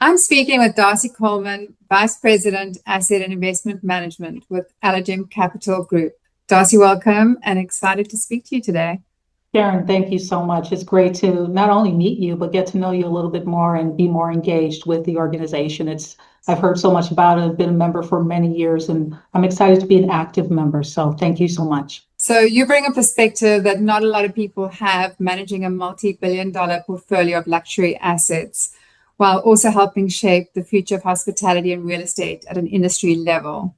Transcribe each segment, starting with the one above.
I'm speaking with Darcy Coleman, Vice President, Asset and Investment Management with Allergy Capital Group. Darcy, welcome and excited to speak to you today. Sharon, thank you so much. It's great to not only meet you, but get to know you a little bit more and be more engaged with the organization. I've heard so much about it. I've been a member for many years, and I'm excited to be an active member. So thank you so much. So you bring a perspective that not a lot of people have, managing a multi-billion-dollar portfolio of luxury assets, while also helping shape the future of hospitality and real estate at an industry level.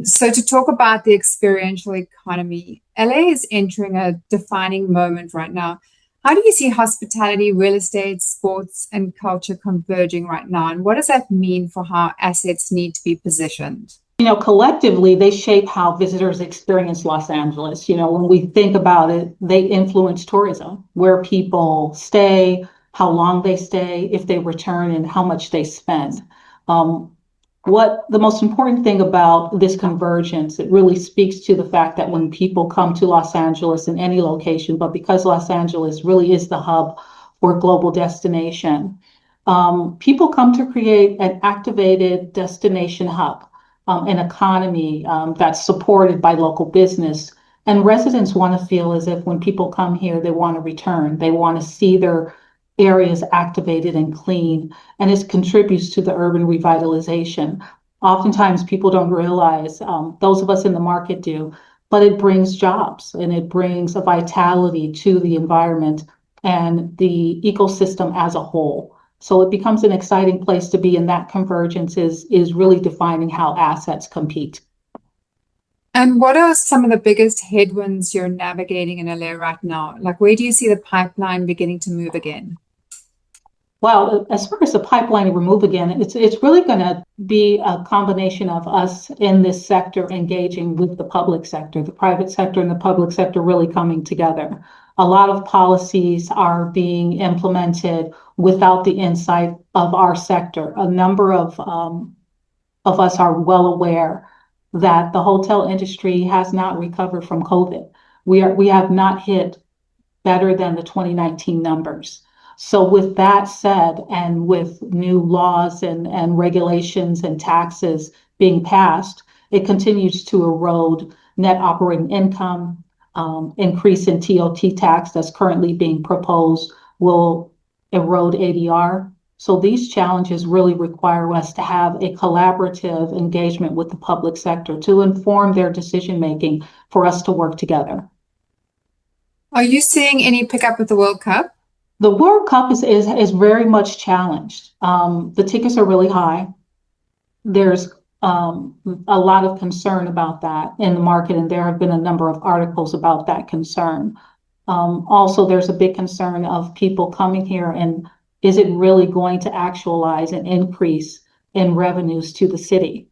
So to talk about the experiential economy, LA is entering a defining moment right now. How do you see hospitality, real estate, sports, and culture converging right now? And what does that mean for how assets need to be positioned? Collectively, they shape how visitors experience Los Angeles. When we think about it, they influence tourism, where people stay, how long they stay, if they return, and how much they spend. What the most important thing about this convergence, it really speaks to the fact that when people come to Los Angeles in any location, but because Los Angeles really is the hub for global destination, people come to create an activated destination hub, an economy that's supported by local business. And residents want to feel as if when people come here, they want to return. They want to see their areas activated and clean, and it contributes to the urban revitalization. Oftentimes people don't realize, those of us in the market do, but it brings jobs and it brings a vitality to the environment and the ecosystem as a whole. So it becomes an exciting place to be, and that convergence is really defining how assets compete. And what are some of the biggest headwinds you're navigating in LA right now? Like, where do you see the pipeline beginning to move again? Well, as far as the pipeline to remove again, it's really going to be a combination of us in this sector engaging with the public sector, the private sector and the public sector really coming together. A lot of policies are being implemented without the insight of our sector. A number of us are well aware that the hotel industry has not recovered from COVID. We have not hit better than the 2019 numbers. So with that said, and with new laws and regulations and taxes being passed, it continues to erode net operating income. Increase in TOT tax that's currently being proposed will erode ADR. So these challenges really require us to have a collaborative engagement with the public sector to inform their decision-making for us to work together. Are you seeing any pickup with the World Cup? The World Cup is very much challenged. The tickets are really high. There's a lot of concern about that in the market, and there have been a number of articles about that concern. Also, there's a big concern of people coming here, and is it really going to actualize an increase in revenues to the city?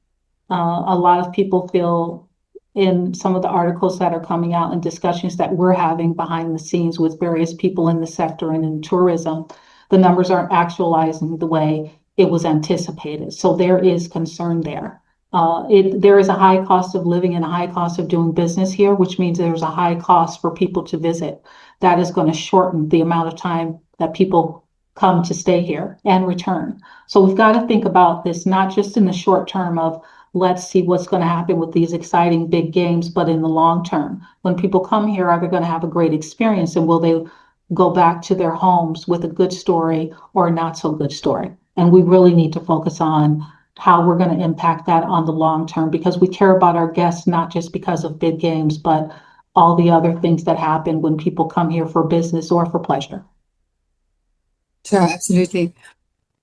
A lot of people feel, in some of the articles that are coming out and discussions that we're having behind the scenes with various people in the sector and in tourism, the numbers aren't actualizing the way it was anticipated. So there is concern there. There is a high cost of living and a high cost of doing business here, which means there's a high cost for people to visit. That is going to shorten the amount of time that people come to stay here and return. So we've got to think about this, not just in the short term of let's see what's going to happen with these exciting big games, but in the long term, when people come here, are they going to have a great experience, and will they go back to their homes with a good story or a not so good story? And we really need to focus on how we're going to impact that on the long term, because we care about our guests, not just because of big games, but all the other things that happen when people come here for business or for pleasure. Sure, absolutely.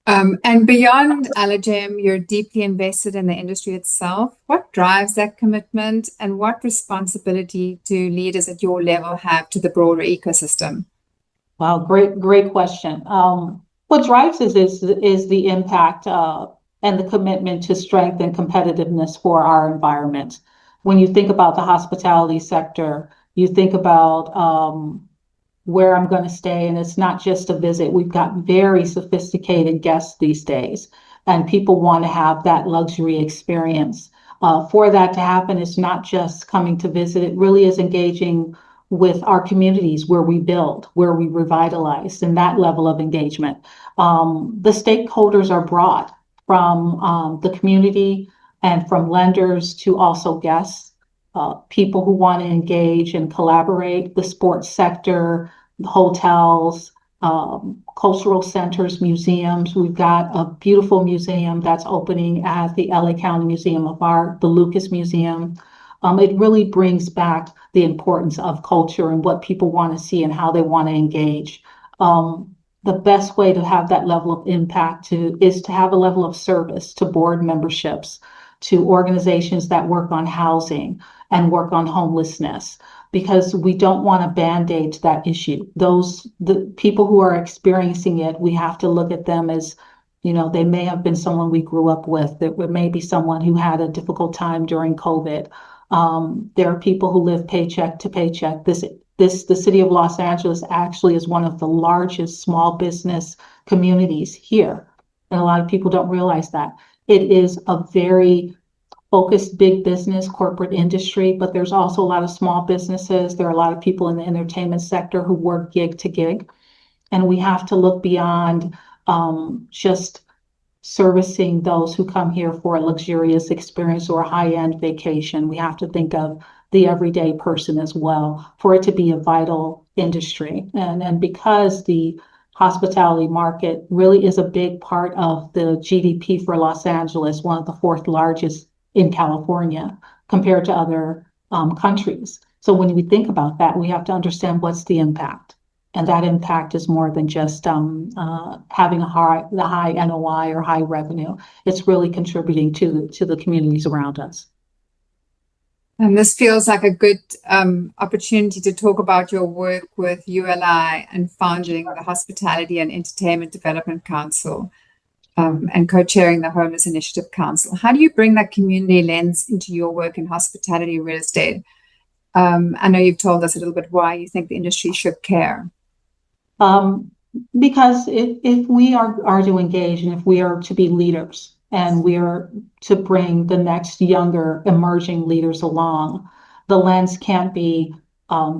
And beyond Allergy, you're deeply invested in the industry itself. What drives that commitment, and what responsibility do leaders at your level have to the broader ecosystem? Wow, great question. What drives us is the impact and the commitment to strength and competitiveness for our environment. When you think about the hospitality sector, you think about where I'm going to stay. And it's not just a visit. We've got very sophisticated guests these days, and people want to have that luxury experience. For that to happen, it's not just coming to visit. It really is engaging with our communities where we build, where we revitalize, and that level of engagement. The stakeholders are broad, from the community and from lenders to also guests, people who want to engage and collaborate, the sports sector, hotels, cultural centers, museums. We've got a beautiful museum that's opening at the LA County Museum of Art, the Lucas Museum. It really brings back the importance of culture and what people want to see and how they want to engage. The best way to have that level of impact is to have a level of service to board memberships, to organizations that work on housing and work on homelessness, because we don't want to band-aid that issue. The people who are experiencing it, we have to look at them as, they may have been someone we grew up with. There may be someone who had a difficult time during COVID. There are people who live paycheck to paycheck. The city of Los Angeles actually is one of the largest small business communities here. And a lot of people don't realize that. It is a very focused big business corporate industry, but there's also a lot of small businesses. There are a lot of people in the entertainment sector who work gig to gig. And we have to look beyond just servicing those who come here for a luxurious experience or a high-end vacation. We have to think of the everyday person as well for it to be a vital industry. And because the hospitality market really is a big part of the GDP for Los Angeles, one of the fourth largest in California compared to other countries. So when we think about that, we have to understand what's the impact. And that impact is more than just having the high NOI or high revenue. It's really contributing to the communities around us. And this feels like a good opportunity to talk about your work with ULI and founding the Hospitality and Entertainment Development Council and co-chairing the Homeless Initiative Council. How do you bring that community lens into your work in hospitality and real estate? I know you've told us a little bit why you think the industry should care. Because if we are to engage and if we are to be leaders and we are to bring the next younger emerging leaders along, the lens can't be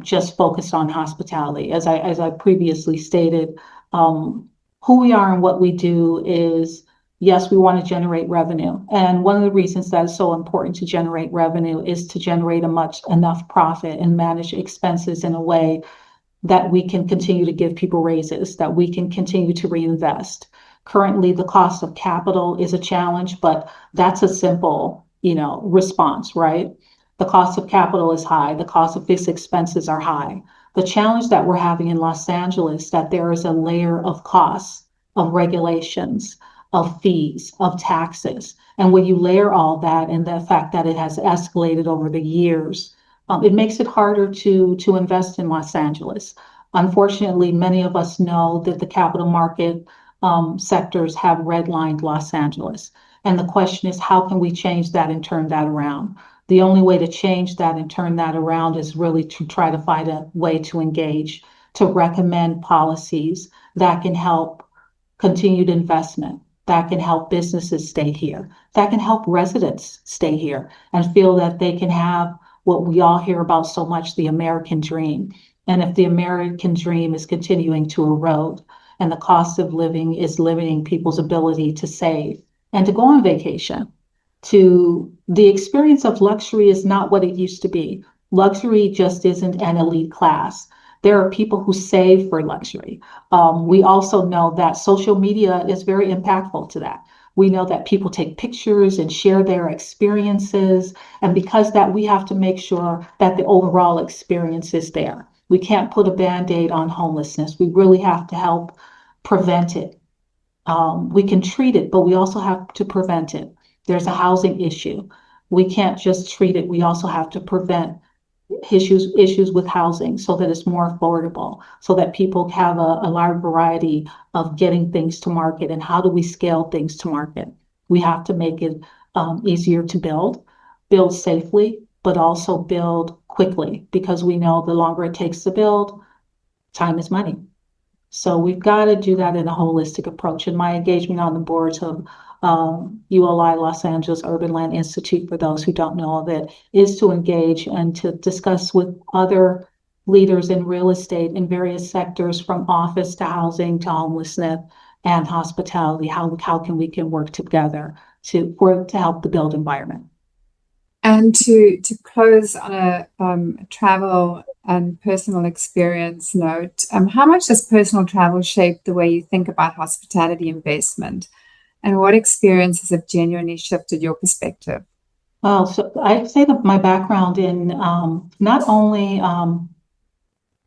just focused on hospitality. As I previously stated, who we are and what we do is, yes, we want to generate revenue. And one of the reasons that is so important to generate revenue is to generate enough profit and manage expenses in a way that we can continue to give people raises, that we can continue to reinvest. Currently, the cost of capital is a challenge, but that's a simple, response, right? The cost of capital is high. The cost of fixed expenses are high. The challenge that we're having in Los Angeles, that there is a layer of costs, of regulations, of fees, of taxes. And when you layer all that and the fact that it has escalated over the years, it makes it harder to invest in Los Angeles. Unfortunately, many of us know that the capital market sectors have redlined Los Angeles. And the question is, how can we change that and turn that around? The only way to change that and turn that around is really to try to find a way to engage, to recommend policies that can help continued investment, that can help businesses stay here, that can help residents stay here and feel that they can have what we all hear about so much, the American dream. And if the American dream is continuing to erode and the cost of living is limiting people's ability to save and to go on vacation, to the experience of luxury is not what it used to be. Luxury just isn't an elite class. There are people who save for luxury. We also know that social media is very impactful to that. We know that people take pictures and share their experiences. And because that, we have to make sure that the overall experience is there. We can't put a Band-Aid on homelessness. We really have to help prevent it. We can treat it, but we also have to prevent it. There's a housing issue. We can't just treat it. We also have to prevent issues with housing so that it's more affordable, so that people have a large variety of getting things to market. And how do we scale things to market? We have to make it easier to build safely, but also build quickly, because we know the longer it takes to build, time is money. So we've got to do that in a holistic approach. And my engagement on the boards of ULI Los Angeles Urban Land Institute, for those who don't know of it, is to engage and to discuss with other leaders in real estate in various sectors, from office to housing to homelessness and hospitality. How can we work together to help the built environment. And to close on a travel and personal experience note, how much does personal travel shape the way you think about hospitality investment? And what experiences have genuinely shifted your perspective? Well, so I'd say that my background in not only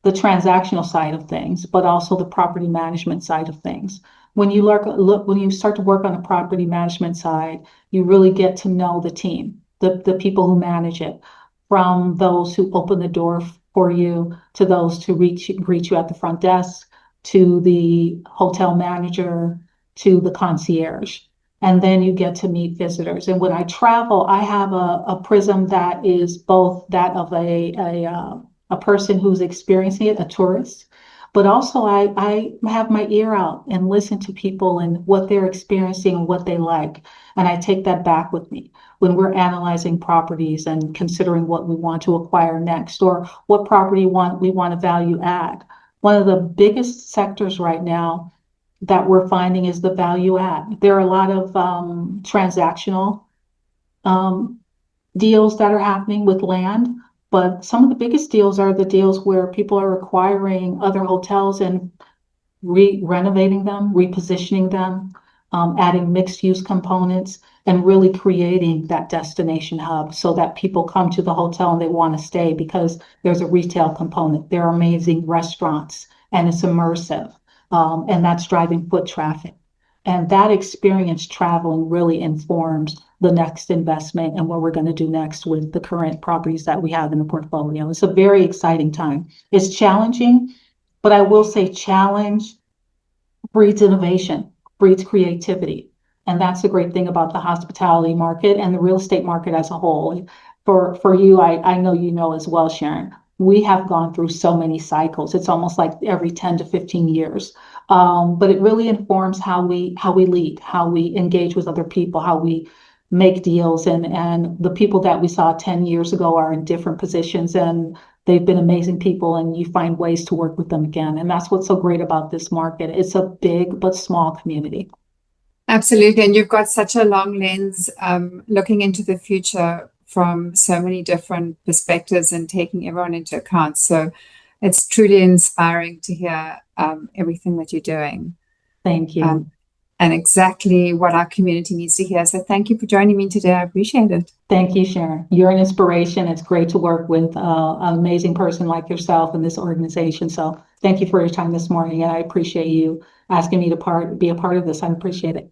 the transactional side of things, but also the property management side of things. When you start to work on the property management side, you really get to know the team, the people who manage it, from those who open the door for you to those to greet you at the front desk, to the hotel manager, to the concierge. And then you get to meet visitors. And when I travel, I have a prism that is both that of a person who's experiencing it, a tourist, but also I have my ear out and listen to people and what they're experiencing and what they like. And I take that back with me when we're analyzing properties and considering what we want to acquire next, or what property we want to value add. One of the biggest sectors right now that we're finding is the value add. There are a lot of transactional deals that are happening with land, but some of the biggest deals are the deals where people are acquiring other hotels and renovating them, repositioning them, adding mixed use components, and really creating that destination hub so that people come to the hotel and they want to stay because there's a retail component. There are amazing restaurants and it's immersive, and that's driving foot traffic. And that experience traveling really informs the next investment and what we're going to do next with the current properties that we have in the portfolio. It's a very exciting time. It's challenging, but I will say challenge breeds innovation, breeds creativity. And that's the great thing about the hospitality market and the real estate market as a whole. For you, I know you know as well, Sharon, we have gone through so many cycles. It's almost like every 10 to 15 years. But it really informs how we lead, how we engage with other people, how we make deals. And the people that we saw 10 years ago are in different positions, and they've been amazing people, and you find ways to work with them again. And that's what's so great about this market. It's a big but small community. Absolutely. And you've got such a long lens looking into the future from so many different perspectives and taking everyone into account. So it's truly inspiring to hear everything that you're doing. Thank you. And exactly what our community needs to hear. So thank you for joining me today. I appreciate it. Thank you, Sharon. You're an inspiration. It's great to work with an amazing person like yourself in this organization. So thank you for your time this morning. And I appreciate you asking me to be a part of this. I appreciate it.